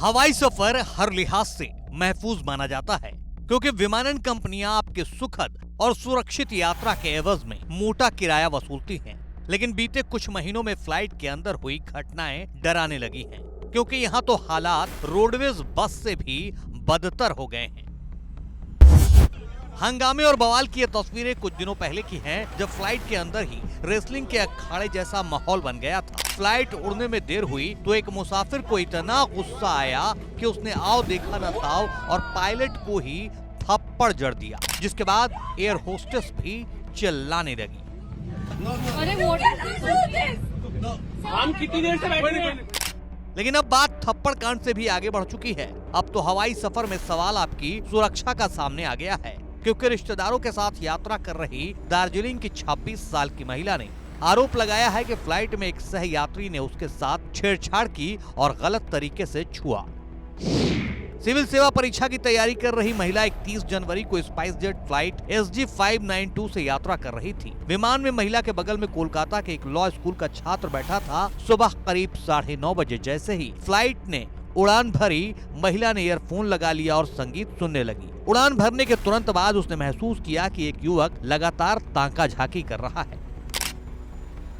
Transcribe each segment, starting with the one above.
हवाई सफर हर लिहाज से महफूज माना जाता है क्योंकि विमानन कंपनियां आपके सुखद और सुरक्षित यात्रा के एवज में मोटा किराया वसूलती हैं। लेकिन बीते कुछ महीनों में फ्लाइट के अंदर हुई घटनाएं डराने लगी हैं, क्योंकि यहाँ तो हालात रोडवेज बस से भी बदतर हो गए हैं। हंगामे और बवाल की ये तस्वीरें कुछ दिनों पहले की हैं, जब फ्लाइट के अंदर ही रेसलिंग के अखाड़े जैसा माहौल बन गया था। फ्लाइट उड़ने में देर हुई तो एक मुसाफिर को इतना गुस्सा आया कि उसने आओ देखा न ताओ और पायलट को ही थप्पड़ जड़ दिया, जिसके बाद एयर होस्टेस भी चिल्लाने लगी। हम कितनी देर से बैठे हैं? लेकिन अब बात थप्पड़ कांड से भी आगे बढ़ चुकी है। अब तो हवाई सफर में सवाल आपकी सुरक्षा का सामने आ गया है, क्योंकि रिश्तेदारों के साथ यात्रा कर रही दार्जिलिंग की 26 साल की महिला ने आरोप लगाया है कि फ्लाइट में एक सह यात्री ने उसके साथ छेड़छाड़ की और गलत तरीके से छुआ। सिविल सेवा परीक्षा की तैयारी कर रही महिला 31 जनवरी को स्पाइस जेट फ्लाइट SG 592 से यात्रा कर रही थी। विमान में महिला के बगल में कोलकाता के एक लॉ स्कूल का छात्र बैठा था। सुबह करीब 9:30 बजे जैसे ही फ्लाइट ने उड़ान भरी, महिला ने ईयरफोन लगा लिया और संगीत सुनने लगी। उड़ान भरने के तुरंत बाद उसने महसूस किया कि एक युवक लगातार ताका झाकी कर रहा है।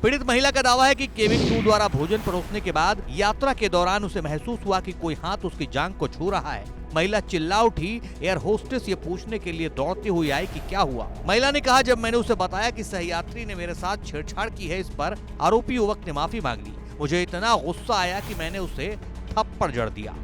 पीड़ित महिला का दावा है कि केबिन क्रू द्वारा भोजन परोसने के बाद यात्रा के दौरान उसे महसूस हुआ कि कोई हाथ उसकी जांघ को छू रहा है। महिला चिल्ला उठी। एयर होस्टेस ये पूछने के लिए दौड़ती हुई आई कि क्या हुआ। महिला ने कहा, जब मैंने उसे बताया कि सहयात्री ने मेरे साथ छेड़छाड़ की है, इस पर आरोपी युवक ने माफी मांग ली। मुझे इतना गुस्सा आया कि मैंने उसे थप्पड़ जड़ दिया।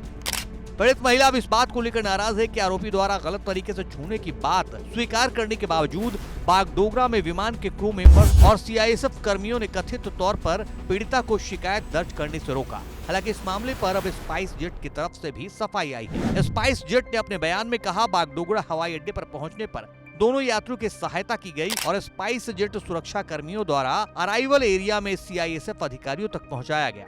पीड़ित महिला अब इस बात को लेकर नाराज है कि आरोपी द्वारा गलत तरीके से छूने की बात स्वीकार करने के बावजूद बागडोगरा में विमान के क्रू मेंबर और CISF कर्मियों ने कथित तौर पर पीड़िता को शिकायत दर्ज करने से रोका। हालांकि इस मामले पर अब स्पाइस जेट की तरफ से भी सफाई आई है। स्पाइस जेट ने अपने बयान में कहा, बागडोगरा हवाई अड्डे पर पहुंचने पर दोनों यात्रियों की सहायता की गई और स्पाइस जेट सुरक्षा कर्मियों द्वारा अराइवल एरिया में CISF अधिकारियों तक पहुँचाया गया।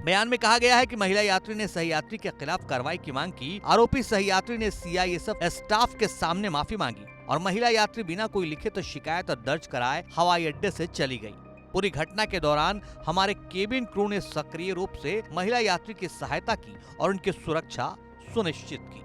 बयान में कहा गया है कि महिला यात्री ने सहयात्री के खिलाफ कार्रवाई की मांग की। आरोपी सहयात्री ने CISF स्टाफ के सामने माफी मांगी और महिला यात्री बिना कोई लिखित शिकायत दर्ज कराए हवाई अड्डे से चली गई। पूरी घटना के दौरान हमारे केबिन क्रू ने सक्रिय रूप से महिला यात्री की सहायता की और उनकी सुरक्षा सुनिश्चित की।